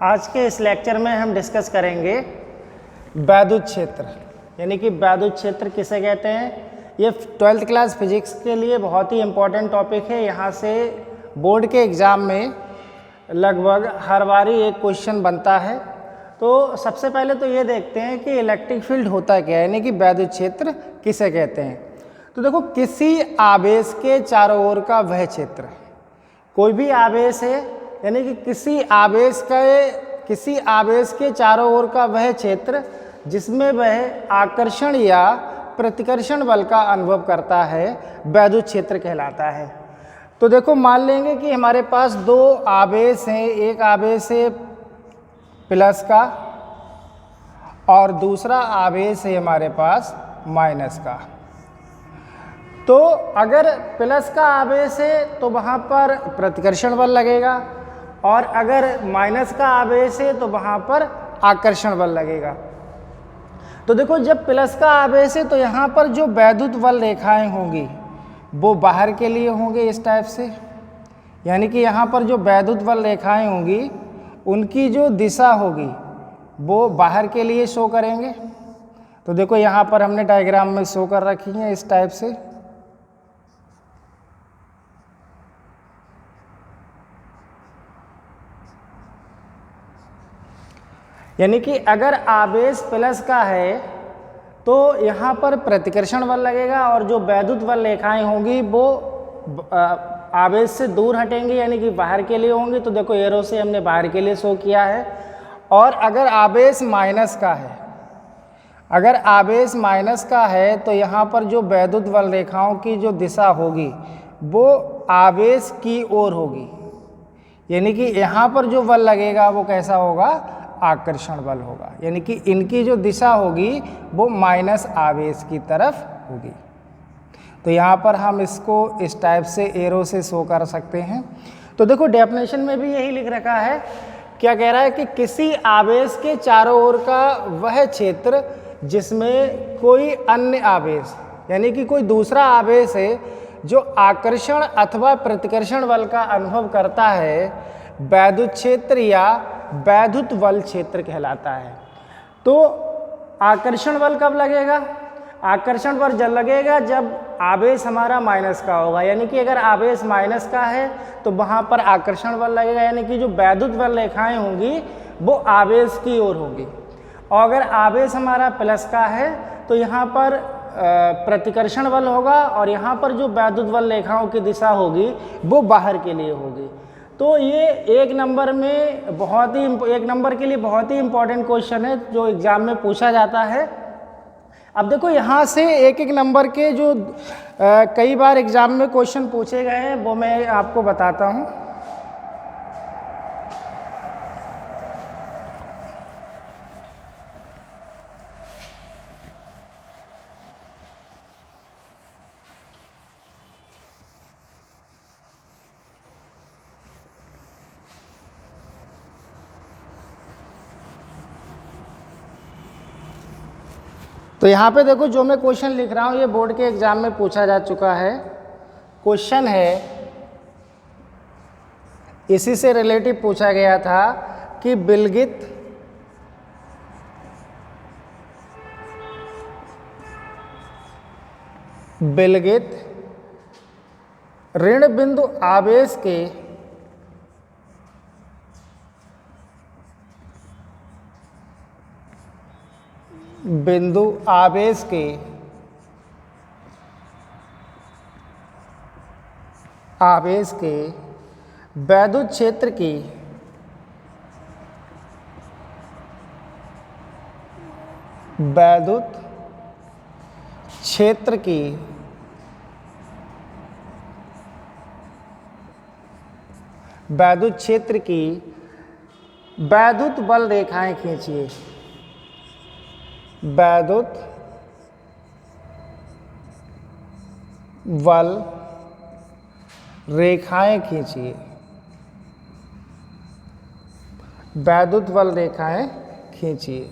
आज के इस लेक्चर में हम डिस्कस करेंगे वैद्युत क्षेत्र, यानी कि वैद्युत क्षेत्र किसे कहते हैं। ये 12th क्लास फिजिक्स के लिए बहुत ही इम्पोर्टेंट टॉपिक है। यहाँ से बोर्ड के एग्ज़ाम में लगभग हर बारी एक क्वेश्चन बनता है। तो सबसे पहले तो ये देखते हैं कि इलेक्ट्रिक फील्ड होता क्या है, यानी कि वैद्युत क्षेत्र किसे कहते हैं। तो देखो, किसी आवेश के चारों ओर का वह क्षेत्र, कोई भी आवेश है यानी कि किसी आवेश के चारों ओर का वह क्षेत्र जिसमें वह आकर्षण या प्रतिकर्षण बल का अनुभव करता है, वैद्युत क्षेत्र कहलाता है। तो देखो, मान लेंगे कि हमारे पास दो आवेश हैं, एक आवेश है प्लस का और दूसरा आवेश है हमारे पास माइनस का। तो अगर प्लस का आवेश है तो वहाँ पर प्रतिकर्षण बल लगेगा, और अगर माइनस का आवेश है तो वहाँ पर आकर्षण बल लगेगा। तो देखो, जब प्लस का आवेश है तो यहाँ पर जो वैद्युत बल रेखाएं होंगी वो बाहर के लिए होंगे इस टाइप से, यानी कि यहाँ पर जो वैद्युत बल रेखाएं होंगी उनकी जो दिशा होगी वो बाहर के लिए शो करेंगे। तो देखो, यहाँ पर हमने डायग्राम में शो कर रखी है इस टाइप से। यानी कि अगर आवेश प्लस का है तो यहाँ पर प्रतिकर्षण बल लगेगा, और जो वैद्युत बल रेखाएं होंगी वो आवेश से दूर हटेंगी, यानी कि बाहर के लिए होंगी। तो देखो, एरो से हमने बाहर के लिए शो किया है। और अगर आवेश माइनस का है, तो यहाँ पर जो वैद्युत बल रेखाओं की जो दिशा होगी वो आवेश की ओर होगी, यानी कि यहाँ पर जो बल लगेगा वो कैसा होगा, आकर्षण बल होगा, यानी कि इनकी जो दिशा होगी वो माइनस आवेश की तरफ होगी। तो यहाँ पर हम इसको इस टाइप से एरो से शो कर सकते हैं। तो देखो, डेफिनेशन में भी यही लिख रखा है। क्या कह रहा है कि किसी आवेश के चारों ओर का वह क्षेत्र जिसमें कोई अन्य आवेश, यानी कि कोई दूसरा आवेश है जो आकर्षण अथवा प्रतिकर्षण बल का अनुभव करता है, वैद्युत क्षेत्र या वैद्युत बल क्षेत्र कहलाता है। तो आकर्षण बल कब लगेगा? आकर्षण बल जब लगेगा जब आवेश हमारा माइनस का होगा, यानी कि अगर आवेश माइनस का है तो वहाँ पर आकर्षण बल लगेगा, यानी कि जो वैद्युत बल रेखाएं होंगी वो आवेश की ओर होगी। और अगर आवेश हमारा प्लस का है तो यहाँ पर प्रतिकर्षण बल होगा, और यहाँ पर जो वैद्युत बल रेखाओं की दिशा होगी वो बाहर के लिए होगी। तो ये एक नंबर के लिए बहुत ही इम्पोर्टेंट क्वेश्चन है जो एग्ज़ाम में पूछा जाता है। अब देखो, यहाँ से एक एक नंबर के जो कई बार एग्ज़ाम में क्वेश्चन पूछे गए हैं वो मैं आपको बताता हूँ। तो यहाँ पे देखो, जो मैं क्वेश्चन लिख रहा हूँ ये बोर्ड के एग्जाम में पूछा जा चुका है। क्वेश्चन है, इसी से रिलेटिव पूछा गया था कि विलगित ऋण बिंदु आवेश के आवेश के वैद्युत क्षेत्र की वैद्युत क्षेत्र की वैद्युत बल रेखाएं खींचिए। वैद्युत बल रेखाएं खींचिए। वैद्युत बल रेखाएं खींचिए।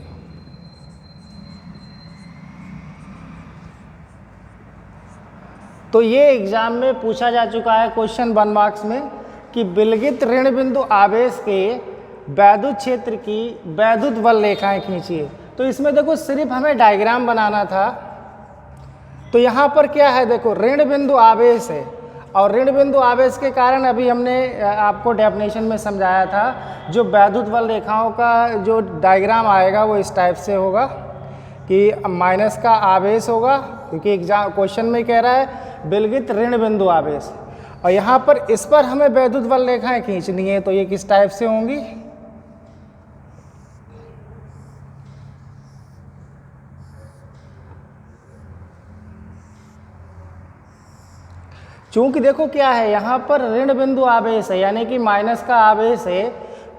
तो ये एग्जाम में पूछा जा चुका है क्वेश्चन 1 मार्क्स में कि विलगित ऋण बिंदु आवेश के वैद्युत क्षेत्र की वैद्युत वल रेखाएं खींचिए। तो इसमें देखो सिर्फ हमें डायग्राम बनाना था। तो यहाँ पर क्या है, देखो ऋण बिंदु आवेश है और ऋण बिंदु आवेश के कारण अभी हमने आपको डेफिनेशन में समझाया था, जो वैद्युत वल रेखाओं का जो डायग्राम आएगा वो इस टाइप से होगा कि माइनस का आवेश होगा, क्योंकि एग्जाम क्वेश्चन में कह रहा है विलगित ऋण बिंदु आवेश, और यहाँ पर इस पर हमें वैद्युत वल रेखाएं खींचनी है। तो ये किस टाइप से होंगी, चूंकि देखो क्या है, यहाँ पर ऋण बिंदु आवेश है यानी कि माइनस का आवेश है,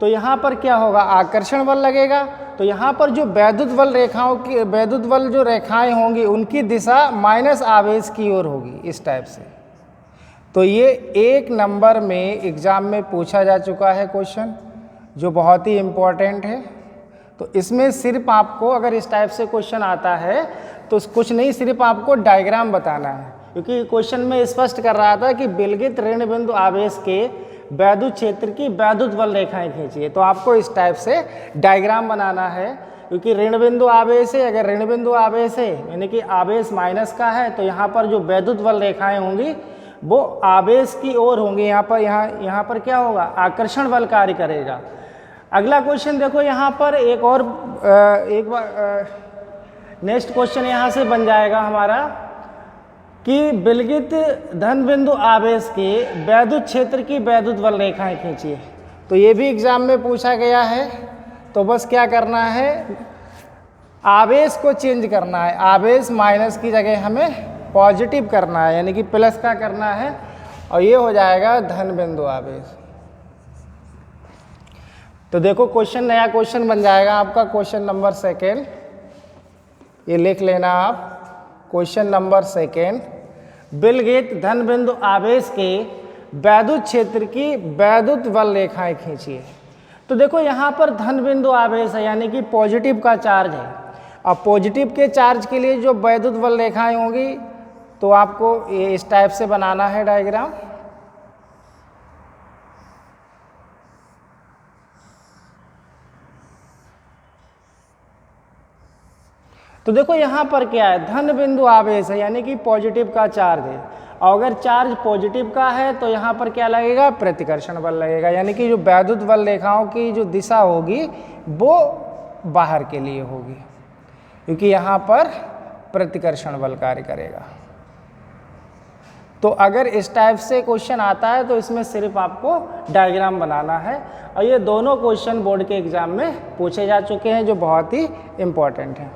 तो यहाँ पर क्या होगा, आकर्षण बल लगेगा। तो यहाँ पर जो वैद्युत वल रेखाओं की वैद्युत वल जो रेखाएं होंगी उनकी दिशा माइनस आवेश की ओर होगी, इस टाइप से। तो ये 1 नंबर में एग्जाम में पूछा जा चुका है क्वेश्चन, जो बहुत ही इम्पोर्टेंट है। तो इसमें सिर्फ आपको अगर इस टाइप से क्वेश्चन आता है तो कुछ नहीं, सिर्फ आपको डायग्राम बताना है, क्योंकि क्वेश्चन में स्पष्ट कर रहा था कि विलगित ऋण बिंदु आवेश के वैद्युत क्षेत्र की वैद्युत वल रेखाएं खींचिए। तो आपको इस टाइप से डायग्राम बनाना है, क्योंकि ऋण बिंदु आवेश है। अगर ऋण बिंदु आवेश है यानी कि आवेश माइनस का है, तो यहाँ पर जो वैद्युत वल रेखाएं होंगी वो आवेश की ओर होंगी। यहाँ पर क्या होगा, आकर्षण बल कार्य करेगा। अगला क्वेश्चन देखो, यहाँ पर एक बार नेक्स्ट क्वेश्चन यहाँ से बन जाएगा हमारा कि विलगित धन बिंदु आवेश के वैद्युत क्षेत्र की वैद्युत वल रेखाएं खींचिए। तो ये भी एग्जाम में पूछा गया है। तो बस क्या करना है, आवेश को चेंज करना है, आवेश माइनस की जगह हमें पॉजिटिव करना है, यानी कि प्लस का करना है, और ये हो जाएगा धन बिंदु आवेश। तो देखो क्वेश्चन, नया क्वेश्चन बन जाएगा आपका, क्वेश्चन नंबर 2, ये लिख लेना आप। क्वेश्चन नंबर 2, विलगित धन बिंदु आवेश के वैद्युत क्षेत्र की वैद्युत वल रेखाएं खींचिए। तो देखो यहाँ पर धन बिंदु आवेश है यानी कि पॉजिटिव का चार्ज है, और पॉजिटिव के चार्ज के लिए जो वैद्युत वल रेखाएं होंगी तो आपको ये इस टाइप से बनाना है डायग्राम। तो देखो यहाँ पर क्या है, धन बिंदु आवेश है यानी कि पॉजिटिव का चार्ज है, और अगर चार्ज पॉजिटिव का है तो यहाँ पर क्या लगेगा, प्रतिकर्षण बल लगेगा, यानी कि जो वैद्युत बल रेखाओं की जो दिशा होगी वो बाहर के लिए होगी, क्योंकि यहाँ पर प्रतिकर्षण बल कार्य करेगा। तो अगर इस टाइप से क्वेश्चन आता है तो इसमें सिर्फ आपको डायग्राम बनाना है, और ये दोनों क्वेश्चन बोर्ड के एग्जाम में पूछे जा चुके हैं, जो बहुत ही इम्पोर्टेंट हैं।